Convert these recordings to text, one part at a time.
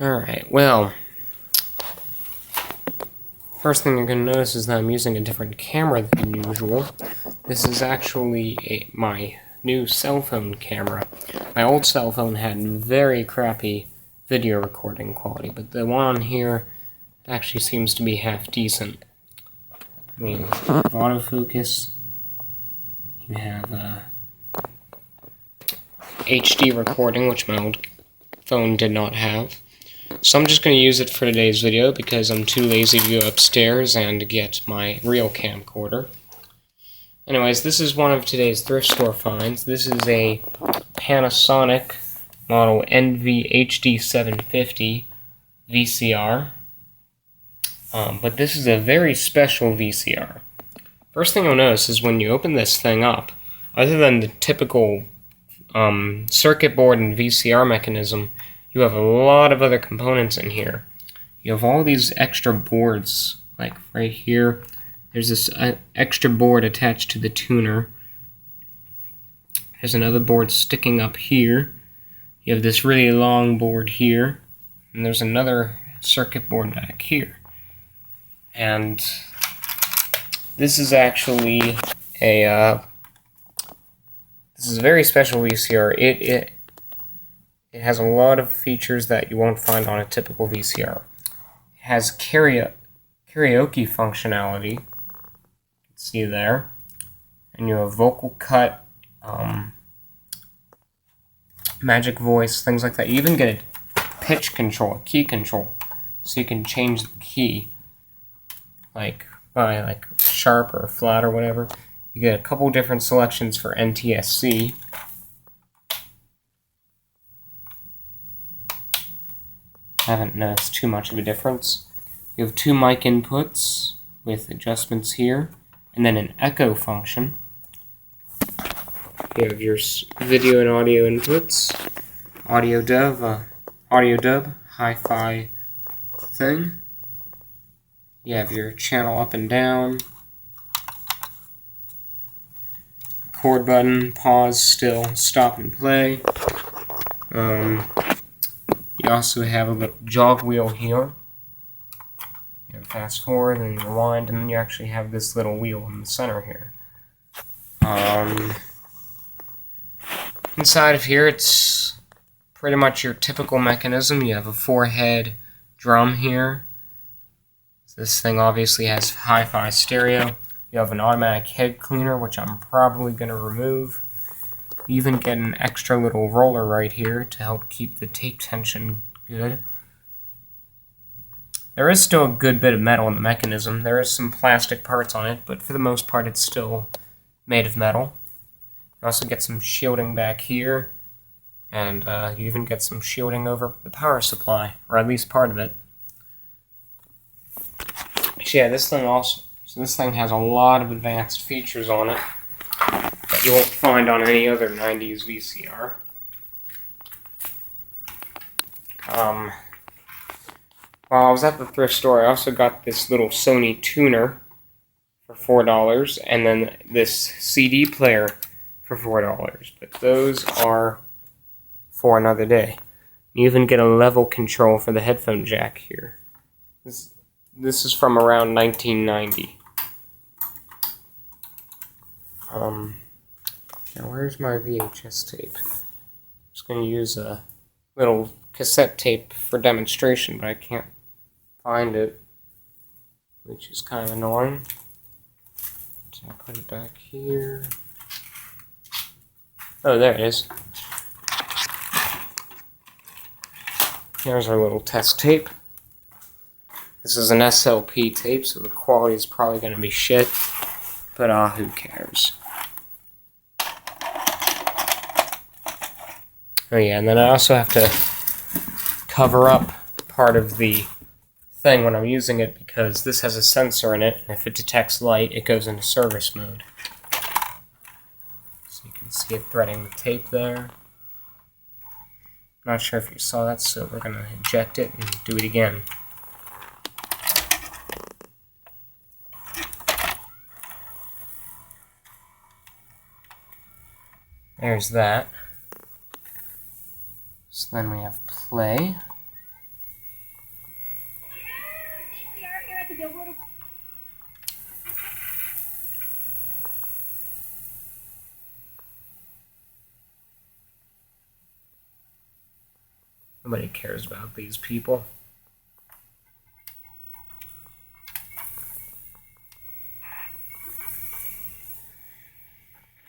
Alright, well, first thing you're going to notice is that I'm using a different camera than usual. This is actually my new cell phone camera. My old cell phone had very crappy video recording quality, but the one on here actually seems to be half decent. I mean, autofocus, you have HD recording, which my old phone did not have. So I'm just going to use it for today's video because I'm too lazy to go upstairs and get my real camcorder. Anyways, this is one of today's thrift store finds. This is a Panasonic model NVHD750 VCR. But this is a very special VCR. First thing you'll notice is when you open this thing up, other than the typical circuit board and VCR mechanism, you have a lot of other components in here. You have all these extra boards, like right here. There's this extra board attached to the tuner. There's another board sticking up here. You have this really long board here. And there's another circuit board back here. And this is actually a very special VCR. It has a lot of features that you won't find on a typical VCR. It has karaoke functionality. You can see there. And you have vocal cut, magic voice, things like that. You even get a pitch control, a key control. So you can change the key by sharp or flat or whatever. You get a couple different selections for NTSC. I haven't noticed too much of a difference. You have two mic inputs with adjustments here, and then an echo function. You have your video and audio inputs, audio dub, hi-fi thing. You have your channel up and down, record button, pause, still, stop and play. You also have a little jog wheel here. You fast forward and rewind, and then you actually have this little wheel in the center here. Inside of here, it's pretty much your typical mechanism. You have a 4-head drum here. This thing obviously has hi-fi stereo. You have an automatic head cleaner, which I'm probably going to remove. You even get an extra little roller right here to help keep the tape tension good. There is still a good bit of metal in the mechanism. There is some plastic parts on it, but for the most part it's still made of metal. You also get some shielding back here, and you even get some shielding over the power supply, or at least part of it. So yeah, this thing has a lot of advanced features on it that you won't find on any other 90s VCR. While I was at the thrift store, I also got this little Sony tuner for $4, and then this CD player for $4, but those are for another day. You even get a level control for the headphone jack here. This is from around 1990. Now where's my VHS tape? I'm just going to use a little cassette tape for demonstration, but I can't find it, which is kind of annoying. So I'll put it back here. Oh, there it is. Here's our little test tape. This is an SLP tape, so the quality is probably going to be shit, but who cares? Oh yeah, and then I also have to cover up part of the thing when I'm using it because this has a sensor in it, and if it detects light, it goes into service mode. So you can see it threading the tape there. Not sure if you saw that, so we're going to eject it and do it again. There's that. So then we have play. Nobody cares about these people.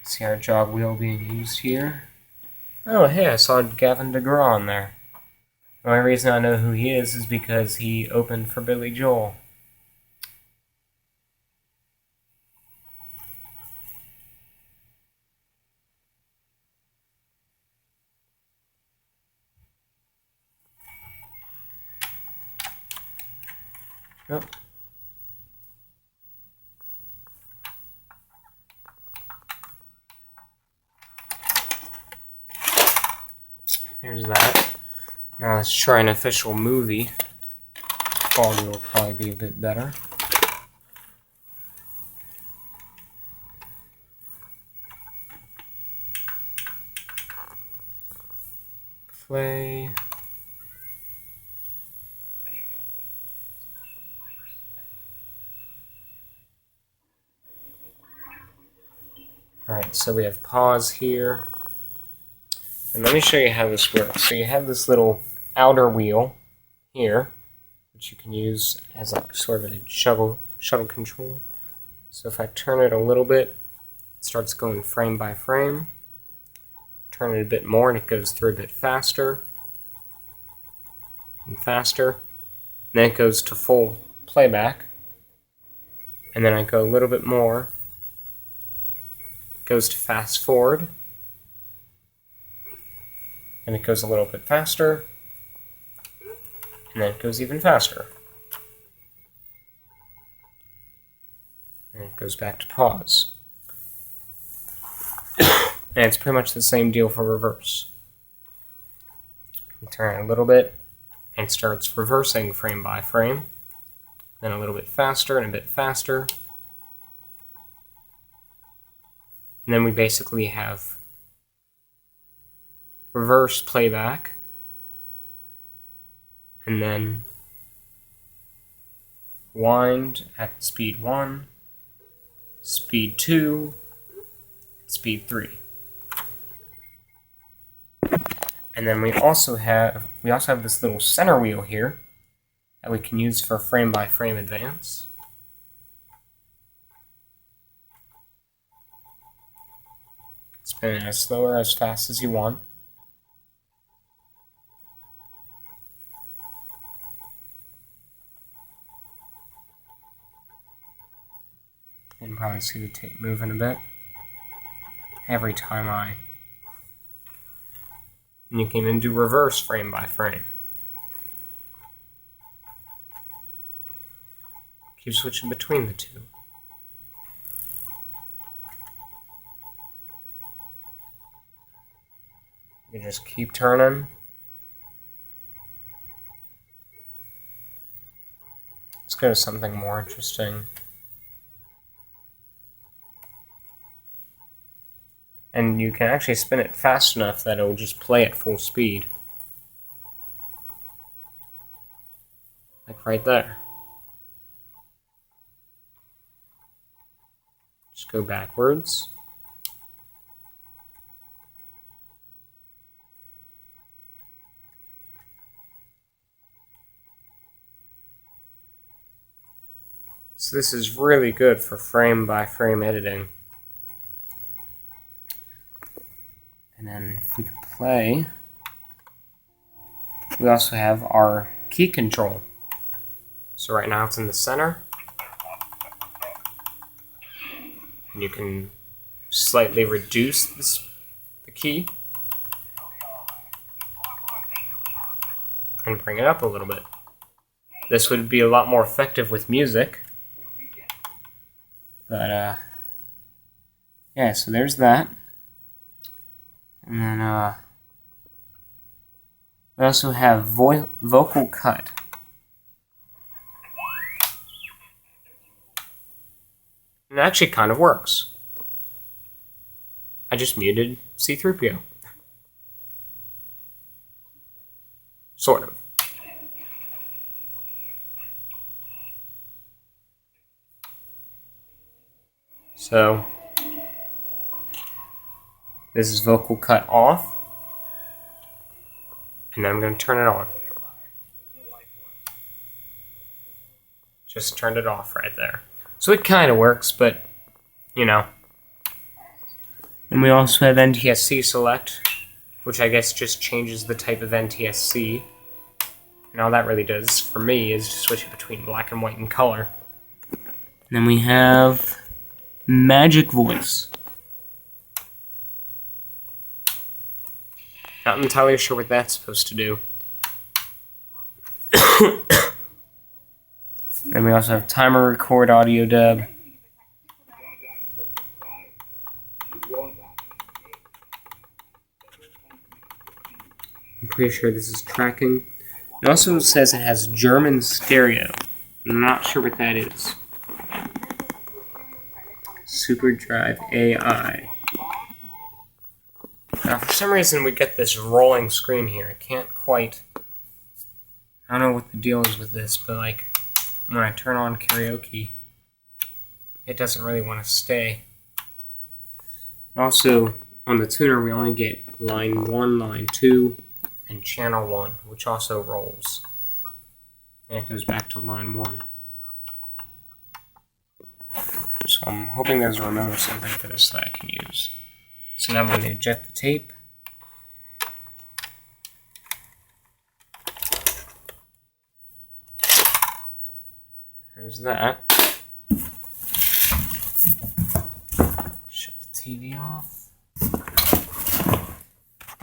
See our jog wheel being used here. Oh, hey, I saw Gavin DeGraw on there. The only reason I know who he is because he opened for Billy Joel. Yep. There's that. Now let's try an official movie. Quality will probably be a bit better. Play. Alright, so we have pause here. And let me show you how this works. So you have this little outer wheel here, which you can use as like sort of a shuttle control. So if I turn it a little bit, it starts going frame by frame. Turn it a bit more and it goes through a bit faster and faster. And then it goes to full playback. And then I go a little bit more. It goes to fast forward. And it goes a little bit faster. And then it goes even faster. And it goes back to pause. And it's pretty much the same deal for reverse. You turn it a little bit, and it starts reversing frame by frame. Then a little bit faster and a bit faster. And then we basically have reverse playback. And then wind at speed 1, speed 2, speed 3. And then we also have this little center wheel here that we can use for frame by frame advance. Spin it as slow or as fast as you want. You can probably see the tape moving a bit every time and you can even do reverse frame by frame. Keep switching between the two. You just keep turning. Let's go to something more interesting. And you can actually spin it fast enough that it will just play at full speed. Like right there. Just go backwards. So this is really good for frame by frame editing. And then if we can play, we also have our key control. So right now it's in the center. And you can slightly reduce the key and bring it up a little bit. This would be a lot more effective with music. But yeah, so there's that. And then we also have vocal cut. And it actually kind of works. I just muted C-3PO. Sort of. So this is vocal cut off, and then I'm going to turn it on. Just turned it off right there. So it kind of works, but, you know. And we also have NTSC select, which I guess just changes the type of NTSC. And all that really does, for me, is to switch it between black and white and color. And then we have Magic Voice. Not entirely sure what that's supposed to do. Then we also have Timer Record Audio Dub. I'm pretty sure this is tracking. It also says it has German stereo. I'm not sure what that is. SuperDrive AI. Now, for some reason, we get this rolling screen here. I can't quite... I don't know what the deal is with this, but, like, when I turn on karaoke, it doesn't really want to stay. Also, on the tuner, we only get line 1, line 2, and channel 1, which also rolls. And it goes back to line 1. So I'm hoping there's a remote or something for this that I can use. So now I'm going to eject the tape. There's that. Shut the TV off.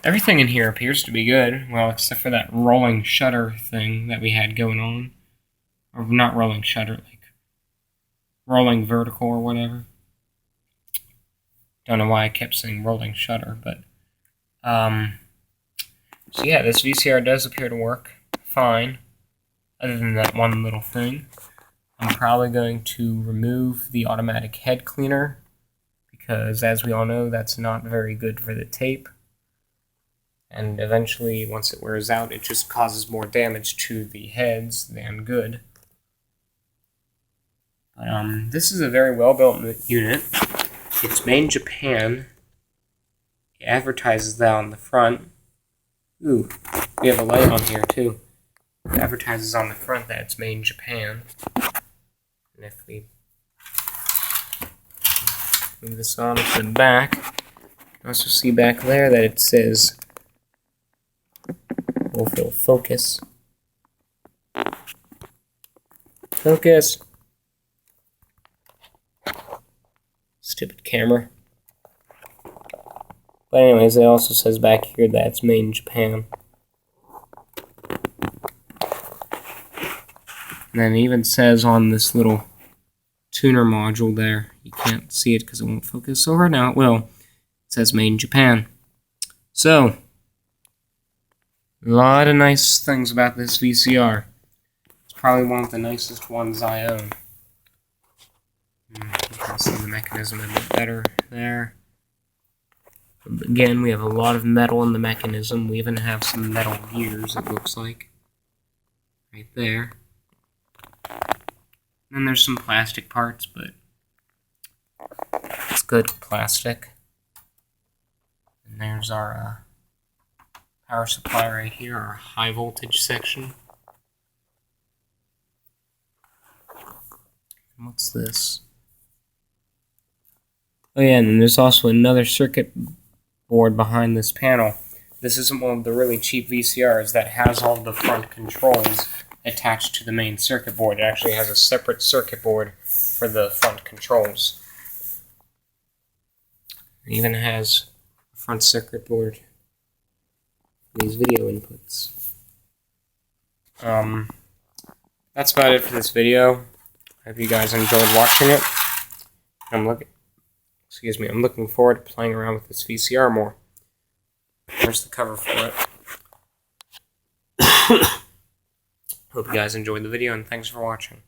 Everything in here appears to be good, well, except for that rolling shutter thing that we had going on. Or not rolling shutter, like rolling vertical or whatever. Don't know why I kept saying rolling shutter, but so yeah, this VCR does appear to work fine, other than that one little thing. I'm probably going to remove the automatic head cleaner, because as we all know, that's not very good for the tape. And eventually, once it wears out, it just causes more damage to the heads than good. But, this is a very well-built unit. It's made in Japan. It advertises that on the front. Ooh, we have a light on here, too. It advertises on the front that it's made in Japan. And if we move this on to the back, you can also see back there that it says, we'll focus. Focus. Stupid camera. But anyways, it also says back here that it's made in Japan. And then it even says on this little tuner module there, you can't see it because it won't focus, so right now it will. It says made in Japan. So, a lot of nice things about this VCR. It's probably one of the nicest ones I own. You can see the mechanism a bit better there. Again, we have a lot of metal in the mechanism. We even have some metal gears, it looks like. Right there. And then there's some plastic parts, but it's good plastic. And there's our power supply right here, our high voltage section. And what's this? Oh yeah, and there's also another circuit board behind this panel. This isn't one of the really cheap VCRs that has all the front controls attached to the main circuit board. It actually has a separate circuit board for the front controls. It even has a front circuit board for these video inputs. That's about it for this video. I hope you guys enjoyed watching it. I'm looking forward to playing around with this VCR more. There's the cover for it. Hope you guys enjoyed the video, and thanks for watching.